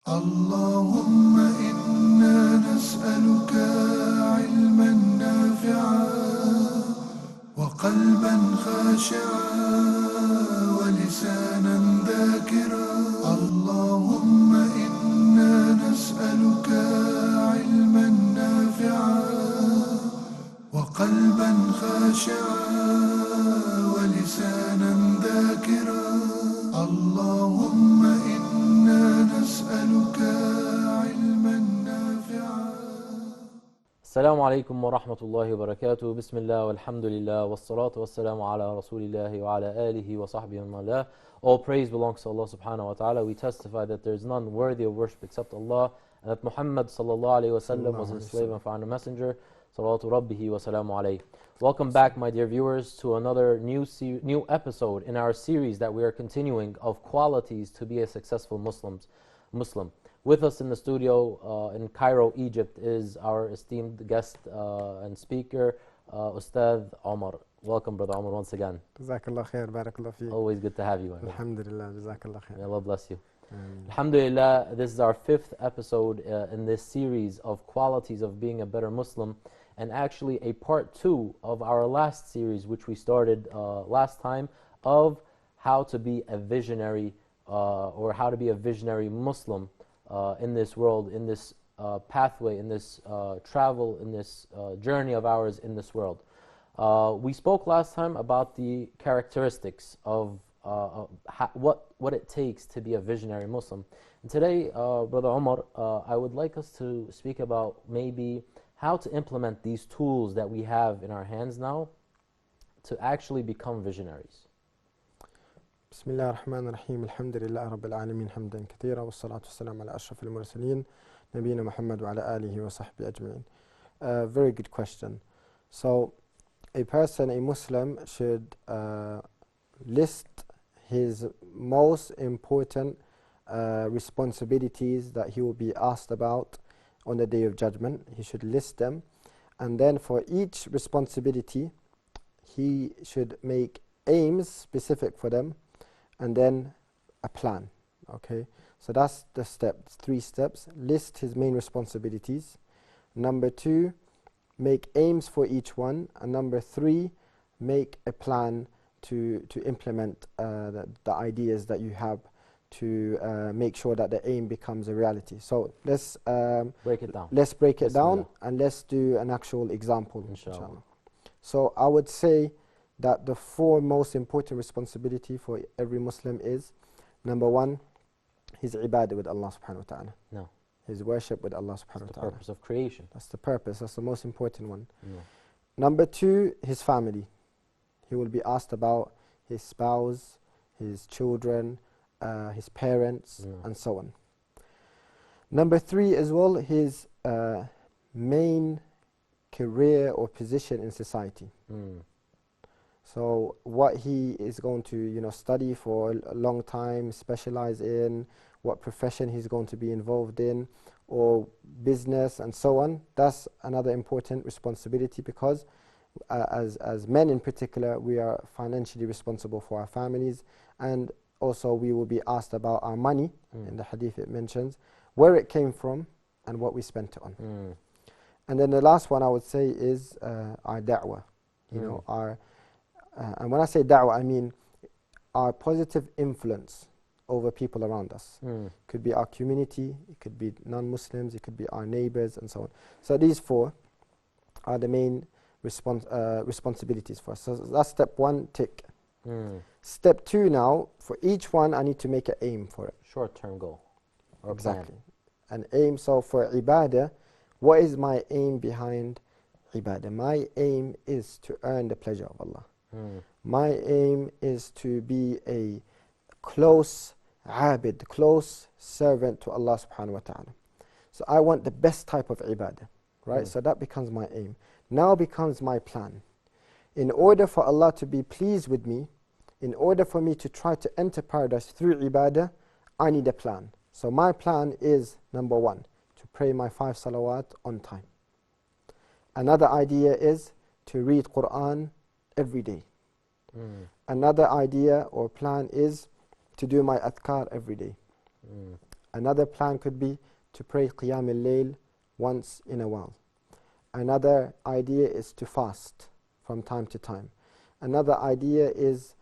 اللهم إنا نسألك علما نافعا وقلبا خاشعا ولسانا ذاكرا. اللهم إنا نسألك علما نافعا وقلبا خاشعا ولسانا ذاكرا. اللهم إنا نسألك علما نافعا. السلام عليكم ورحمة الله وبركاته. بسم الله والحمد لله والصلاة والسلام على رسول الله وعلى آله وصحبه ومن والاه. All praise belongs to Allah subhanahu wa ta'ala. We testify that there is none worthy of worship except Allah, and that Muhammad sallallahu alayhi wa sallam was his slave and final messenger. Salawatu rabbihi wa salamu alayhi. Welcome back, my dear viewers, to another new episode in our series that we are continuing of qualities to be a successful Muslim. With us in the studio in Cairo, Egypt, is our esteemed guest and speaker, Ustad Omar. Welcome, Brother Omar, once again. Jazakallah khair, barakallah feek. Always good to have you. Alhamdulillah, Jazakallah khair. May Allah bless you. Alhamdulillah, this is our 5th episode in this series of qualities of being a better Muslim, and actually a part 2 of our last series, which we started last time, of how to be a visionary or how to be a visionary Muslim in this world, in this pathway, in this travel, in this journey of ours in this world. We spoke last time about the characteristics of what it takes to be a visionary Muslim. And today, Brother Omar, I would like us to speak about maybe how to implement these tools that we have in our hands now to actually become visionaries. بسم الله الرحمن الرحيم الحمد لله رب العالمين حمدا كثيرا والصلاة والسلام على أشرف المرسلين نبينا محمد وعلى آله وصحبه أجمعين. Very good question. So a person, a Muslim, should list his most important responsibilities that he will be asked about on the Day of Judgment. He should list them, and then for each responsibility he should make aims specific for them, and then a plan. Okay, so that's the steps, 3 steps. List his main responsibilities. Number 2, make aims for each one. And number 3, make a plan to implement the ideas that you have to make sure that the aim becomes a reality. So let's break it down. Let's break it down, and let's do an actual example. Inshallah. So I would say that the 4 most important responsibility for every Muslim is, number 1, his ibadah with Allah subhanahu wa ta'ala. No. His worship with Allah subhanahu wa ta'ala. That's the purpose of creation. That's the purpose. That's the most important one. No. Number 2, his family. He will be asked about his spouse, his children, his parents, and so on. Number 3 as well, his main career or position in society. So what he is going to study for a long time, specialize in, what profession he's going to be involved in, or business and so on. That's another important responsibility, because as men in particular, we are financially responsible for our families, and also we will be asked about our money. In the hadith it mentions where it came from and what we spent it on. And then the last one I would say is our da'wah. Our and when I say da'wah, I mean our positive influence over people around us. Could be our community, it could be non-Muslims, it could be our neighbors, and so on. So these 4 are the main responsibilities for us. So that's step 1, tick. Step 2 now, for each one I need to make an aim for it. Short-term goal or Exactly. plan. An aim. So for ibadah, what is my aim behind ibadah? My aim is to earn the pleasure of Allah. My aim is to be a close abid, close servant to Allah subhanahu wa ta'ala. So I want the best type of ibadah, right? So that becomes my aim. Now becomes my plan. In order for Allah to be pleased with me, in order for me to try to enter paradise through ibadah, I need a plan. So my plan is, number 1, to pray my 5 salawat on time. Another idea is to read Quran every day. Another idea or plan is to do my adhkar every day. Another plan could be to pray Qiyam al-Layl once in a while. Another idea is to fast from time to time. Another idea is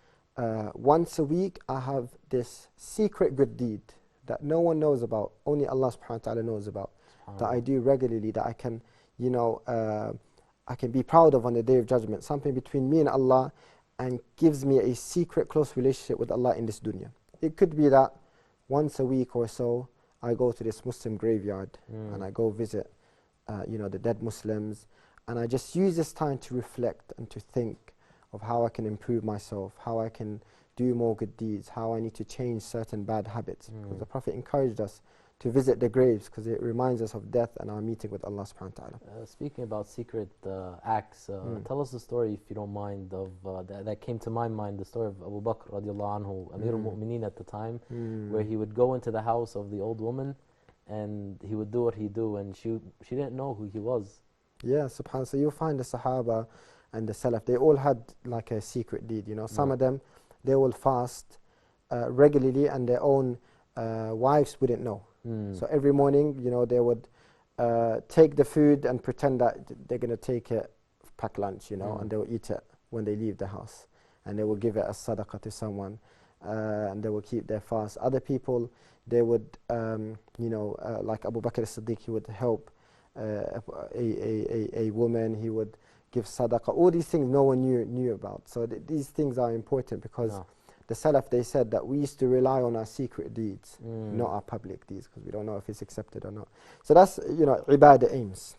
once a week I have this secret good deed that no one knows about, only Allah subhanahu wa ta'ala knows about, that I do regularly, that I can, I can be proud of on the Day of Judgment, something between me and Allah, and gives me a secret close relationship with Allah in this dunya. It could be that once a week or so I go to this Muslim graveyard and I go visit the dead Muslims, and I just use this time to reflect and to think of how I can improve myself, how I can do more good deeds, how I need to change certain bad habits. Because the Prophet encouraged us to visit the graves because it reminds us of death and our meeting with Allah subhanahu wa ta'ala. Speaking about secret acts, tell us the story, if you don't mind, of that came to my mind, the story of Abu Bakr radiallahu anhu, Amir al-Mu'mineen at the time, where he would go into the house of the old woman and he would do what he do, and she didn't know who he was. Yeah, subhanAllah. So you'll find the Sahaba and the Salaf, they all had like a secret deed. Some of them, they will fast regularly and their own wives wouldn't know. So every morning, they would take the food and pretend that they're going to take it, pack lunch, and they will eat it when they leave the house. And they will give it as sadaqah to someone, and they will keep their fast. Other people, they would, like Abu Bakr as-Siddiq, he would help a woman, he would give sadaqah. All these things no one knew about. So these things are important because the Salaf, they said that we used to rely on our secret deeds, not our public deeds, because we don't know if it's accepted or not. So that's, ibadah aims.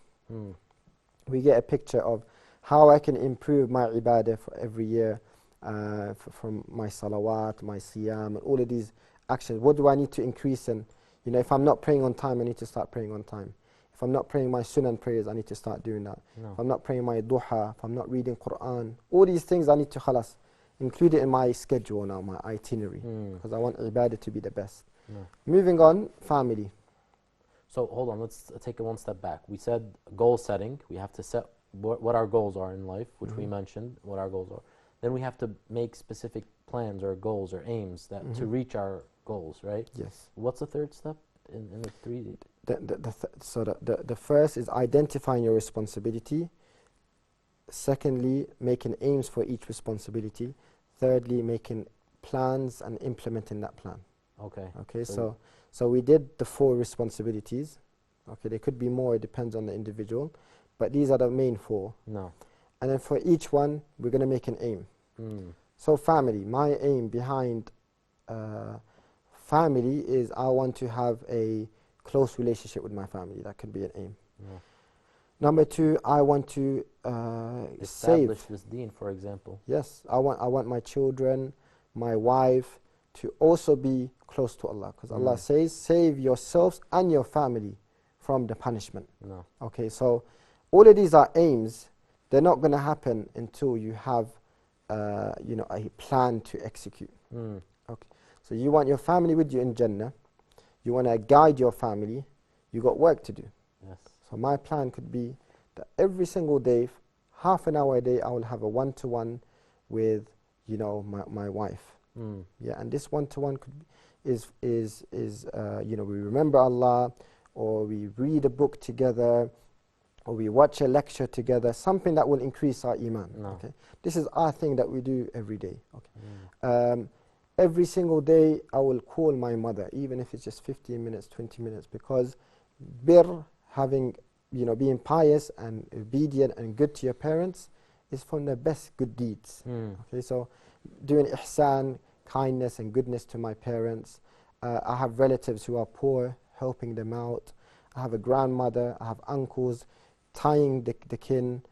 We get a picture of how I can improve my ibadah for every year, from my salawat, my siyam, and all of these actions. What do I need to increase in? If I'm not praying on time, I need to start praying on time. If I'm not praying my sunan prayers, I need to start doing that. If I'm not praying my duha, if I'm not reading Quran, all these things I need to include it in my schedule now, my itinerary, because I want ibadah to be the best. Moving on, family. So hold on, let's take it one step back. We said goal setting. We have to set what our goals are in life, which we mentioned, what our goals are. Then we have to make specific plans or goals or aims that to reach our goals, right? Yes. What's the third step in the three? The first is identifying your responsibility. Secondly, making aims for each responsibility. Thirdly, making plans and implementing that plan. Okay. So we did the 4 responsibilities. Okay, there could be more, it depends on the individual, but these are the main 4. And then for each one, we're going to make an aim. So family, my aim behind family is I want to have a close relationship with my family. That could be an aim. Number 2, I want to establish this deen, for example. Yes, I want my children, my wife to also be close to Allah, because Allah says, save yourselves and your family from the punishment. Okay, so all of these are aims. They're not going to happen until you have a plan to execute. Okay, so you want your family with you in Jannah, you want to guide your family, you got work to do. So my plan could be that every single day, half an hour a day, I will have a one-to-one with, my wife. And this one-to-one is we remember Allah, or we read a book together, or we watch a lecture together, something that will increase our iman. Okay, this is our thing that we do every day. Okay, every single day I will call my mother, even if it's just 15 minutes, 20 minutes, because having, being pious and obedient and good to your parents is from the best good deeds. Okay, so doing ihsan, kindness and goodness to my parents. I have relatives who are poor, helping them out. I have a grandmother, I have uncles, tying the kin,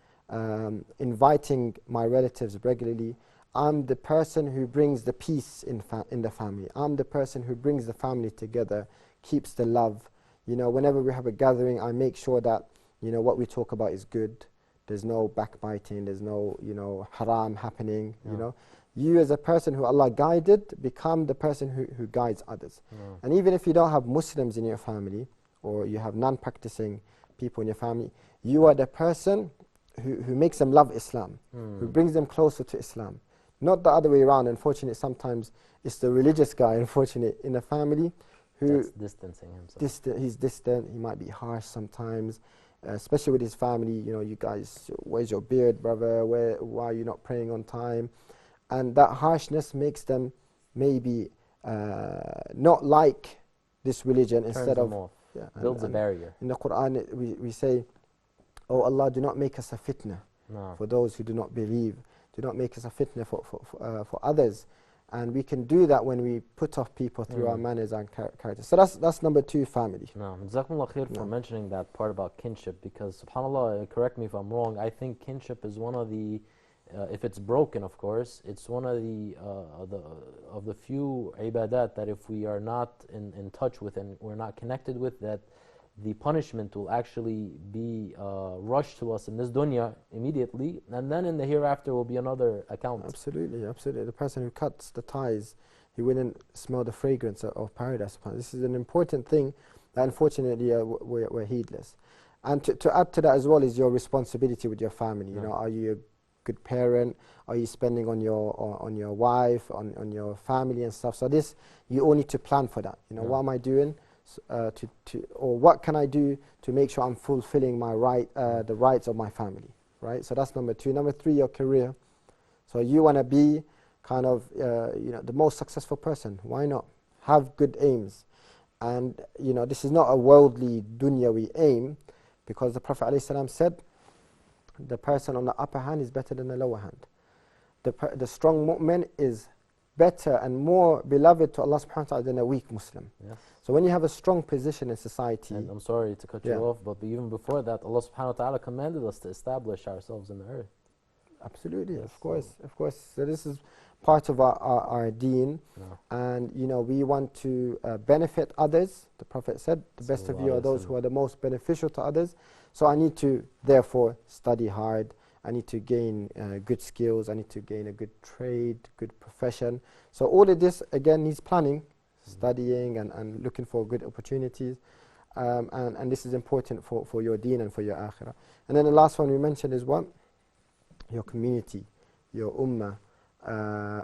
inviting my relatives regularly. I'm the person who brings the peace in the family. I'm the person who brings the family together, keeps the love. Whenever we have a gathering, I make sure that, what we talk about is good. There's no backbiting, there's no, haram happening, You as a person who Allah guided, become the person who guides others. And even if you don't have Muslims in your family, or you have non-practicing people in your family, you are the person who makes them love Islam, who brings them closer to Islam. Not the other way around. Unfortunately, sometimes it's the religious guy, unfortunately, in the family who that's distancing himself. he's distant, he might be harsh sometimes, especially with his family. You know, you guys, where's your beard, brother? Why are you not praying on time? And that harshness makes them maybe not like this religion. Turns instead them of off, yeah, builds a barrier. in the Quran we say, oh Allah, do not make us a fitna No. for those who do not believe. Do not make us a fitna for others. And we can do that when we put off people through our manners and characters. So that's number 2, family. No, Jazakumullah khair for mentioning that part about kinship, because subhanAllah, correct me if I'm wrong, I think kinship is one of the, if it's broken, of course, it's one of the few ibadat that if we are not in touch with and we're not connected with, that the punishment will actually be rushed to us in this dunya immediately, and then in the hereafter will be another account. Absolutely, absolutely. The person who cuts the ties, he wouldn't smell the fragrance of paradise. This is an important thing that unfortunately we're heedless. And to add to that as well is your responsibility with your family. You know, are you a good parent? Are you spending on your wife, on your family and stuff? So this, you all need to plan for that. You know, what am I doing? Or what can I do to make sure I'm fulfilling my the rights of my family, right? So that's number 2. Number 3, your career. So you want to be kind of the most successful person. Why not? Have good aims. And this is not a worldly dunyawi aim, because the Prophet ﷺ said the person on the upper hand is better than the lower hand. The strong mu'min is better and more beloved to Allah subhanahu wa ta'ala than a weak Muslim. Yes. So when you have a strong position in society, and I'm sorry to cut you off, but even before that, Allah subhanahu wa ta'ala commanded us to establish ourselves in the earth. Absolutely, yes, of course. So this is part of our deen, and we want to benefit others. The Prophet said, the best of you are those who are the most beneficial to others. So I need to therefore study hard. I need to gain good skills. I need to gain a good trade, good profession. So all of this, again, needs planning, studying and looking for good opportunities. And this is important for your deen and for your akhirah. And then the last one we mentioned is what? Your community, your ummah.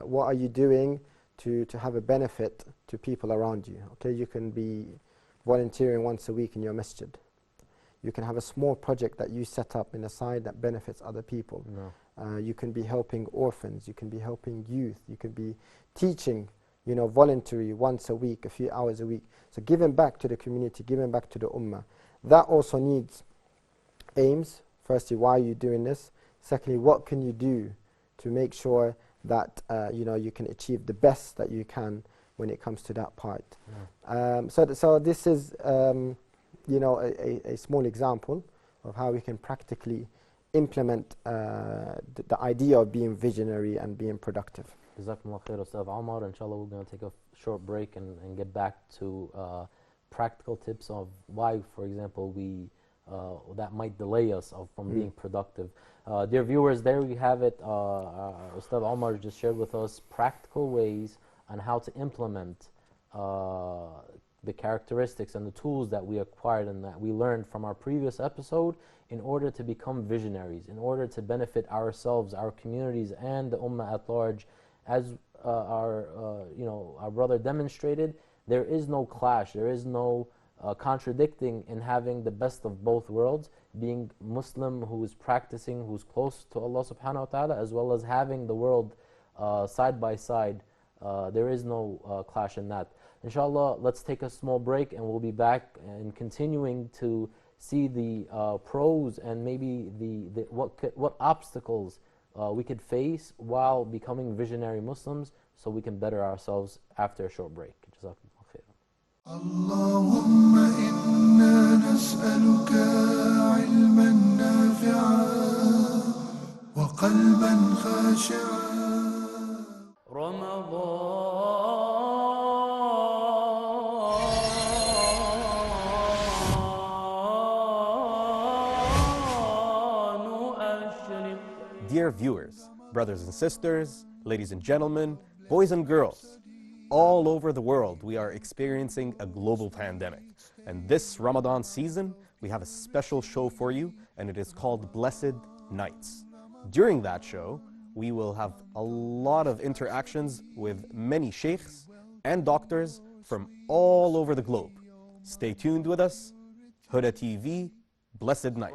What are you doing to have a benefit to people around you? Okay, you can be volunteering once a week in your masjid. You can have a small project that you set up in the side that benefits other people. You can be helping orphans. You can be helping youth. You can be teaching, voluntary once a week, a few hours a week. So giving back to the community, giving back to the ummah. That also needs aims. Firstly, why are you doing this? Secondly, what can you do to make sure that you can achieve the best that you can when it comes to that part? So this is a small example of how we can practically implement the idea of being visionary and being productive. Jazakumullah khair, Ustaz Omar. Inshallah, we're going to take a short break and get back to practical tips of why, for example, that might delay us from being productive. Dear viewers, there we have it. Ustaz Omar just shared with us practical ways on how to implement the characteristics and the tools that we acquired and that we learned from our previous episode in order to become visionaries, in order to benefit ourselves, our communities, and the ummah at large. As our brother demonstrated, there is no clash, there is no contradicting in having the best of both worlds, being Muslim who is practicing, who's close to Allah subhanahu wa ta'ala, as well as having the world side by side. There is no clash in that. Inshallah, let's take a small break and we'll be back and continuing to see the pros and maybe what obstacles we could face while becoming visionary Muslims, so we can better ourselves after a short break. Jazakumullah khair. اللهم إنا نسألك علما نافعا وقلبا خاشعا. Dear viewers, brothers and sisters, ladies and gentlemen, boys and girls, all over the world we are experiencing a global pandemic. And this Ramadan season, we have a special show for you, and it is called Blessed Nights. During that show, we will have a lot of interactions with many sheikhs and doctors from all over the globe. Stay tuned with us. Huda TV, blessed night.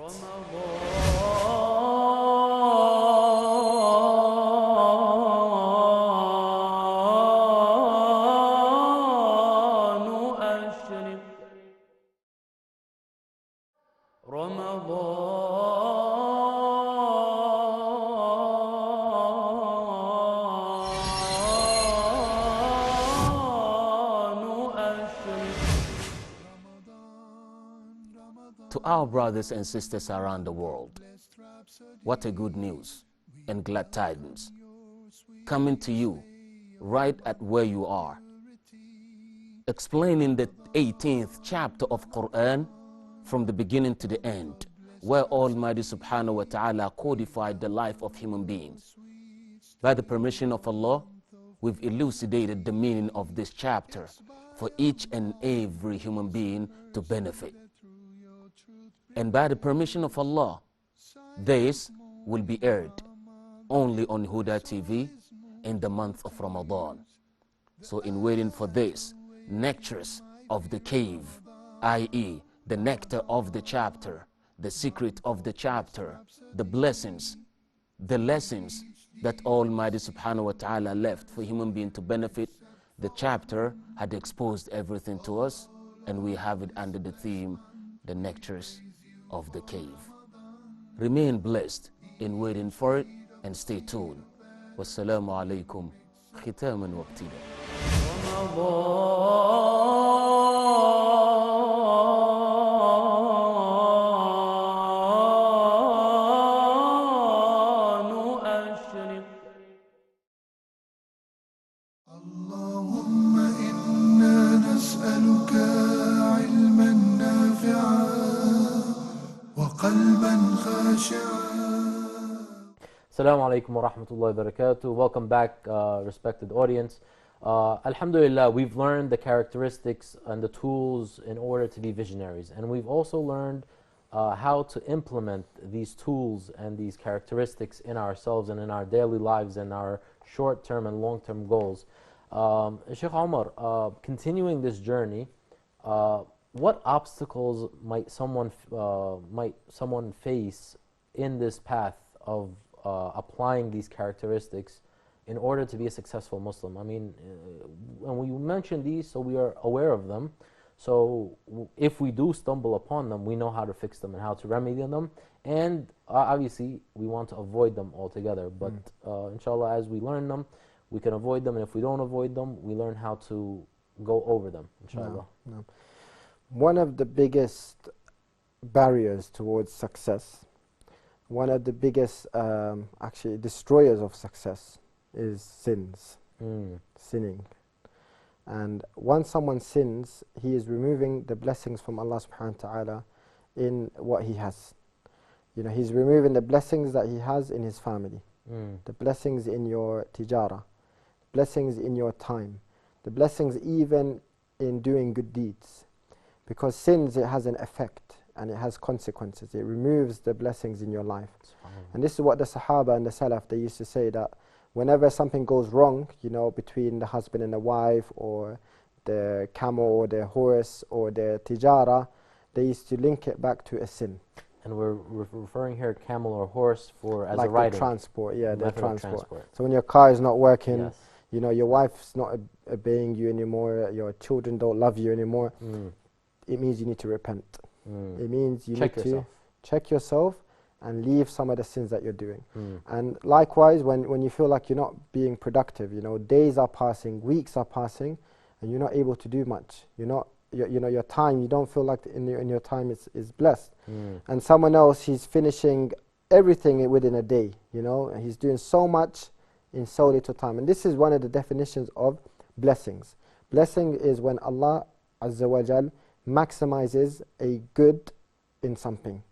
To our brothers and sisters around the world, what a good news and glad tidings coming to you right at where you are, explaining the 18th chapter of Quran from the beginning to the end, where Almighty Subhanahu wa Ta'ala codified the life of human beings. By the permission of Allah, we've elucidated the meaning of this chapter for each and every human being to benefit. And by the permission of Allah, this will be aired only on Huda TV in the month of Ramadan. So in waiting for this, nectaress of the cave, i.e. the nectar of the chapter, the secret of the chapter, the blessings, the lessons that Almighty Subhanahu wa Ta'ala left for human being to benefit, the chapter had exposed everything to us, and we have it under the theme, the nectaress of the cave. Remain blessed in waiting for it and stay tuned. Wassalamu alaikum. Khitaman waqtida. اللهم إنا نسألك علما نافعا وقلبا خاشعا. Assalamu alaikum wa rahmatullahi wa barakatuh. Welcome back, respected audience. Alhamdulillah, we've learned the characteristics and the tools in order to be visionaries. And we've also learned how to implement these tools and these characteristics in ourselves and in our daily lives and our short-term and long-term goals. Sheikh Omar, continuing this journey, what obstacles might someone face in this path of applying these characteristics in order to be a successful Muslim? I mean, when we mention these, so we are aware of them. So if we do stumble upon them, we know how to fix them and how to remedy them. And obviously, we want to avoid them altogether. But inshallah, as we learn them, we can avoid them. And if we don't avoid them, we learn how to go over them, inshallah. No. One of the biggest barriers towards success, one of the biggest actually destroyers of success is sins, sinning. And once someone sins, he is removing the blessings from Allah subhanahu wa ta'ala in what he has. You know, he's removing the blessings that he has in his family, the blessings in your tijara, blessings in your time, the blessings even in doing good deeds. Because sins, it has an effect and it has consequences. It removes the blessings in your life. And this is what the Sahaba and the Salaf, they used to say, that whenever something goes wrong, you know, between the husband and the wife, or the camel or the horse or the tijara, they used to link it back to a sin. And we're referring here camel or horse for as like a rider. the transport, yeah, the method of transport. So when your car is not working, Yes. you know, your wife's not obeying you anymore, your children don't love you anymore, it means you need to repent. It means you need to check yourself and leave some of the sins that you're doing. And likewise, when you feel like you're not being productive, you know, days are passing, weeks are passing, and you're not able to do much. You're not, you know, your time, you don't feel like in your time is blessed. And someone else, he's finishing everything within a day, you know, and he's doing so much in so little time. And this is one of the definitions of blessings. Blessing is when Allah Azza wa Jal maximizes a good in something.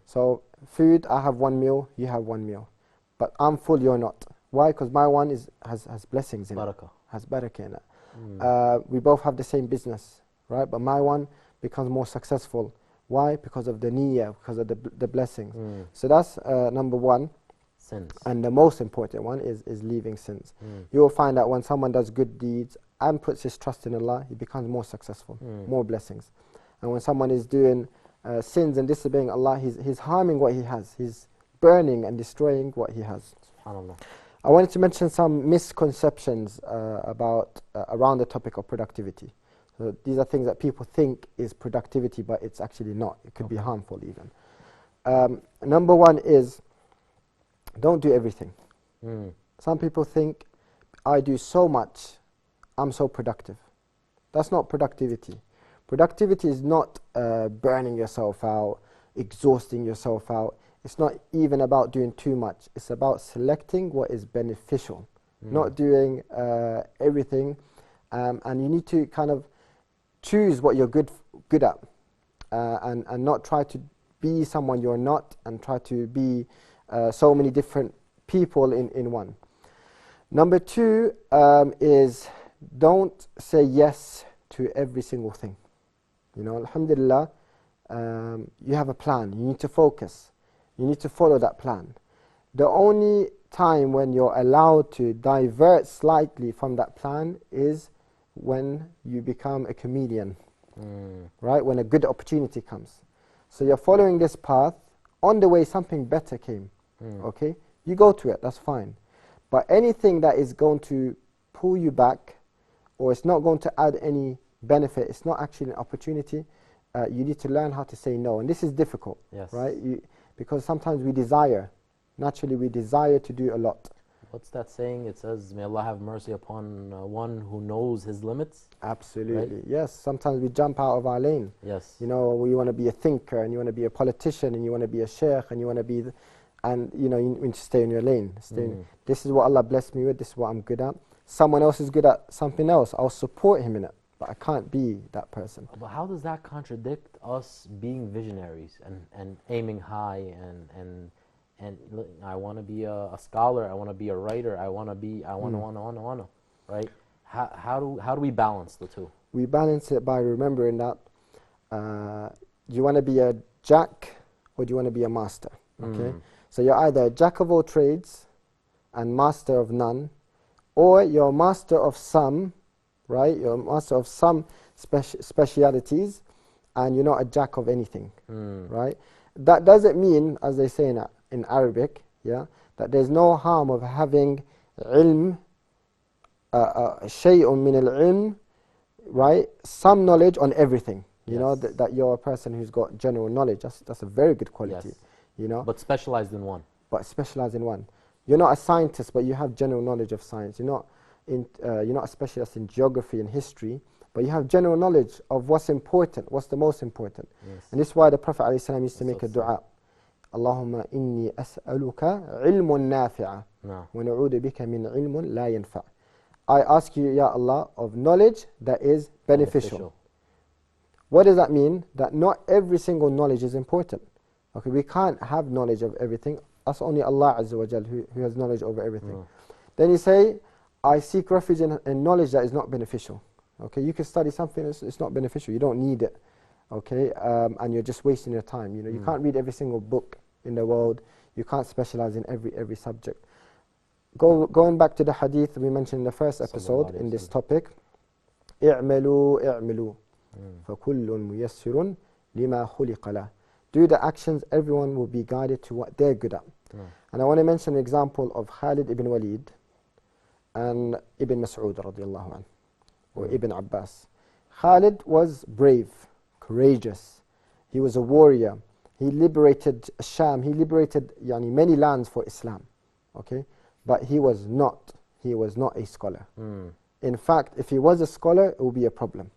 So food, I have one meal, you have one meal, but I'm full, you're not. Why? Because my one has blessings in Barakah. it, has barakah in it. We both have the same business, right? But my one becomes more successful. Why? Because of the niyyah, because of the blessings. So that's number one. Sins. And the most important one is leaving sins. You will find that when someone does good deeds and puts his trust in Allah, he becomes more successful, more blessings. And when someone is doing sins and disobeying Allah, he's harming what he has. He's burning and destroying what he has. SubhanAllah. I wanted to mention some misconceptions around the topic of productivity. So these are things that people think is productivity, but it's actually not. It could be harmful even. Number one is, don't do everything. Some people think, I do so much, I'm so productive. That's not productivity. Productivity is not burning yourself out, exhausting yourself out. It's not even about doing too much. It's about selecting what is beneficial, not doing everything. And you need to kind of choose what you're good at, and not try to be someone you're not, and try to be so many different people in one. Number two is, don't say yes to every single thing. You know, alhamdulillah, you have a plan. You need to focus. You need to follow that plan. The only time when you're allowed to divert slightly from that plan is when you become a comedian, right? When a good opportunity comes. So you're following this path. On the way, something better came. Okay, you go to it. That's fine. But anything that is going to pull you back, or it's not going to add any benefit, it's not actually an opportunity, you need to learn how to say no. And this is difficult, right? Because sometimes naturally we desire to do a lot. What's that saying? It says, may Allah have mercy upon one who knows his limits. Absolutely, right? yes. Sometimes we jump out of our lane. Yes. You know, we want to be a thinker, and you want to be a politician, and you want to be a sheikh, and you want to be, and you know, you need to stay in your lane. This is what Allah blessed me with, this is what I'm good at. Someone else is good at something else, I'll support him in it, but I can't be that person. But how does that contradict us being visionaries and aiming high and I want to be a scholar, I want to be a writer, I want to, right? How do we balance the two? We balance it by remembering that you want to be a jack or do you want to be a master? Okay, so you're either a jack of all trades and master of none, or you're a master of some, right? You're a master of some specialities, and you're not a jack of anything, right? That doesn't mean, as they say in Arabic, that there's no harm of having ilm, shay'un min al-ilm, right? Some knowledge on everything. You know, that you're a person who's got general knowledge. That's a very good quality. You know, but specialized in one. You're not a scientist, but you have general knowledge of science. You're not a specialist in geography and history, but you have general knowledge of what's important, what's the most important. And this is why the Prophet ﷺ used to make a dua. Allahumma inni as'aluka ilmun nafi'a wa na'udu bika min ilmun la yanfa'. I ask you, Ya Allah, of knowledge that is beneficial. What does that mean? That not every single knowledge is important. Okay, we can't have knowledge of everything. That's only Allah Azza wa Jal who has knowledge over everything. Then you say, I seek refuge in knowledge that is not beneficial. Okay, you can study something it's not beneficial. You don't need it. Okay, and you're just wasting your time. You know, you can't read every single book in the world. You can't specialize in every subject. Going back to the hadith we mentioned in the first episode in this topic, i'malu i'malu fakullun muyassirun lima khuliqa lah. Do the actions, everyone will be guided to what they're good at. And I want to mention an example of Khalid ibn Walid and Ibn Mas'ud radiallahu anhu, or Ibn Abbas. Khalid was brave, courageous. He was a warrior. He liberated Sham. He liberated many lands for Islam. Okay, but he was not a scholar. In fact, if he was a scholar, it would be a problem.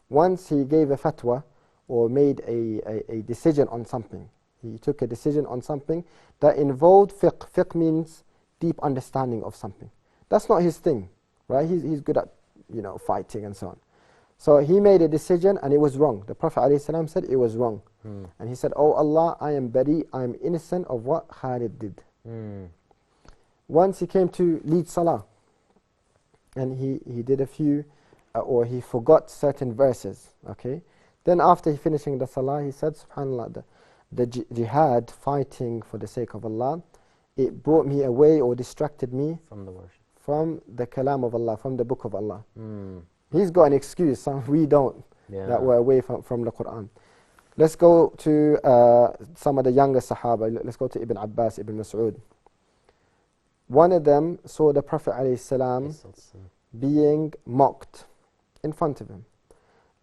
Once he gave a fatwa or made a decision on something. He took a decision on something that involved fiqh. Fiqh means deep understanding of something. That's not his thing, right? He's good at, fighting and so on. So he made a decision and it was wrong. The Prophet ﷺ said it was wrong. And he said, oh Allah, I am bari, I am innocent of what Khalid did. Once he came to lead salah, and he did a few, or he forgot certain verses, okay? Then after finishing the salah, he said, subhanAllah, the jihad, fighting for the sake of Allah, it brought me away or distracted me From the worship. from the kalam of Allah, from the book of Allah. Mm. He's got an excuse, we don't, Yeah. that we're away from the Quran. Let's go to some of the younger Sahaba. Let's go to Ibn Abbas, Ibn Mas'ud. One of them saw the Prophet ﷺ being mocked in front of him.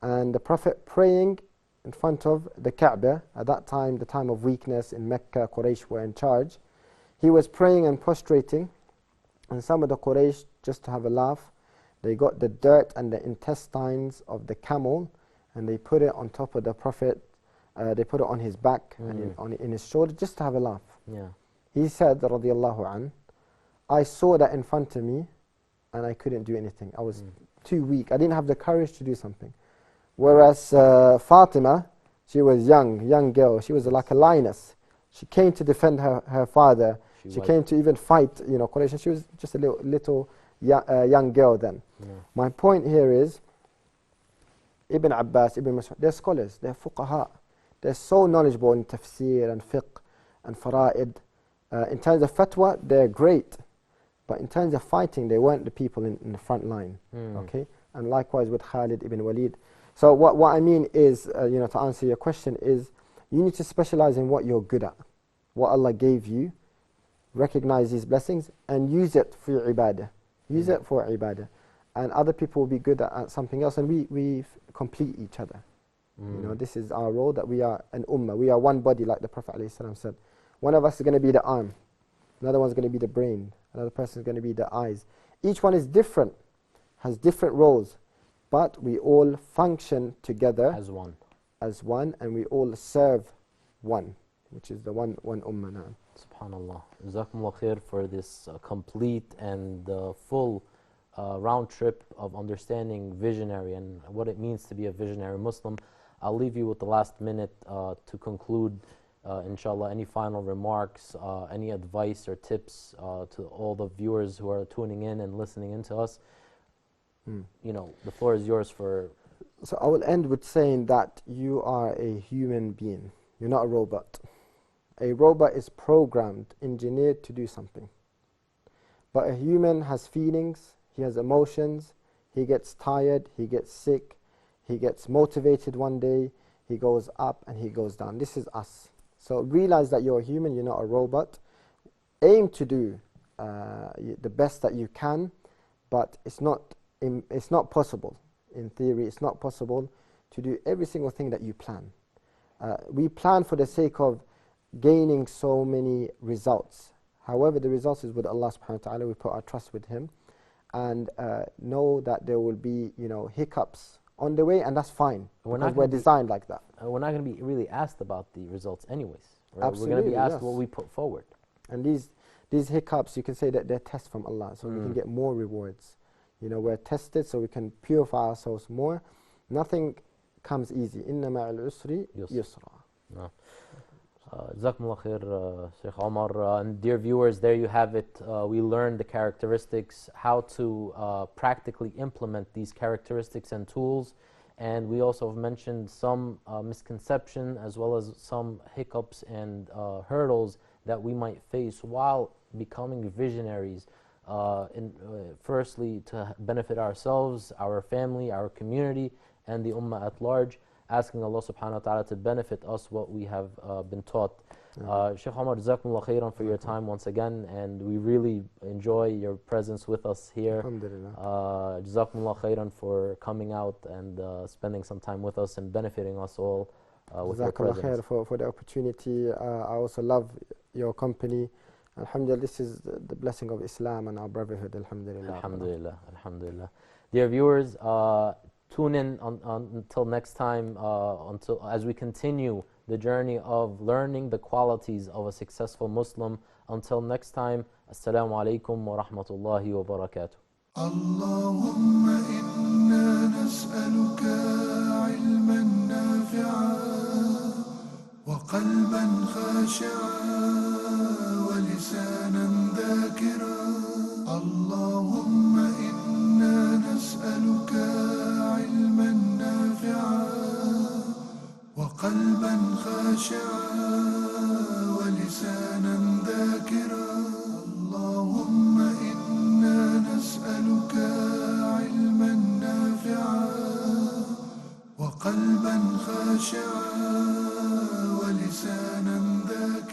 And the Prophet praying in front of the Kaaba, at that time, the time of weakness in Mecca, Quraysh were in charge. He was praying and prostrating, and some of the Quraysh, just to have a laugh, they got the dirt and the intestines of the camel, and they put it on top of the Prophet, they put it on his back and in his shoulder, just to have a laugh. Yeah. He said, radiyallahu an, I saw that in front of me, and I couldn't do anything. I was too weak. I didn't have the courage to do something. Whereas Fatima, she was young girl. She was like a lioness. She came to defend her father. She came to even fight, Quraysh. She was just a little young girl then. Yeah. My point here is, Ibn Abbas, Ibn Mas'ud, they're scholars, they're fuqaha. They're so knowledgeable in tafsir and fiqh and fara'id. In terms of fatwa, they're great. But in terms of fighting, they weren't the people in the front line. Okay? And likewise with Khalid ibn Walid. So what I mean is, to answer your question is, you need to specialize in what you're good at. What Allah gave you, recognize these blessings, and use it for your ibadah. Use it for ibadah. And other people will be good at something else, and we complete each other. This is our role, that we are an ummah. We are one body, like the Prophet ﷺ said. One of us is going to be the arm. Another one's going to be the brain. Another person is going to be the eyes. Each one is different, has different roles. But we all function together As one. And we all serve one, which is the one ummah now. SubhanAllah. Jazakumullah khair for this complete and full round trip of understanding visionary and what it means to be a visionary Muslim. I'll leave you with the last minute to conclude, inshallah, any final remarks, any advice or tips to all the viewers who are tuning in and listening in to us. The floor is yours for... So I will end with saying that you are a human being. You're not a robot. A robot is programmed, engineered to do something. But a human has feelings, he has emotions, he gets tired, he gets sick, he gets motivated one day, he goes up and he goes down. This is us. So realize that you're a human, you're not a robot. Aim to do the best that you can, but it's not possible. In theory, it's not possible to do every single thing that you plan. We plan for the sake of gaining so many results. However, the results is with Allah subhanahu wa ta'ala. We put our trust with Him, and know that there will be hiccups on the way, and that's fine, because we're designed like that. We're not going to be really asked about the results anyways. Right? Absolutely, we're going to be asked yes. what we put forward. And these hiccups, you can say that they're tests from Allah, so we can get more rewards. We're tested so we can purify ourselves more. Nothing comes easy. Inna ma'al usri yusra. No. Jazakumullah khair, Sheikh Omar. And dear viewers, there you have it. We learned the characteristics, how to practically implement these characteristics and tools. And we also have mentioned some misconception as well as some hiccups and hurdles that we might face while becoming visionaries. Firstly, to benefit ourselves, our family, our community, and the ummah at large, asking Allah subhanahu wa ta'ala to benefit us what we have been taught. Sheikh Omar, jazakumullah khairan for your time once again, and we really enjoy your presence with us here. Alhamdulillah. Jazakumullah khairan for coming out and spending some time with us and benefiting us all with your Jazakallah presence. khair for the opportunity. I also love your company. Alhamdulillah, this is the blessing of Islam and our brotherhood. Alhamdulillah. Alhamdulillah. Alhamdulillah. Dear viewers, tune in until next time, as we continue the journey of learning the qualities of a successful Muslim. Until next time, Assalamu alaikum wa rahmatullahi wa barakatuh. اللهم إنا نسألك علما نافعا وقلبا خاشعا ولسانا ذاكرا. اللهم إنا نسألك علما نافعا وقلبا خاشعا ولسانا ذاكرا. خاشعا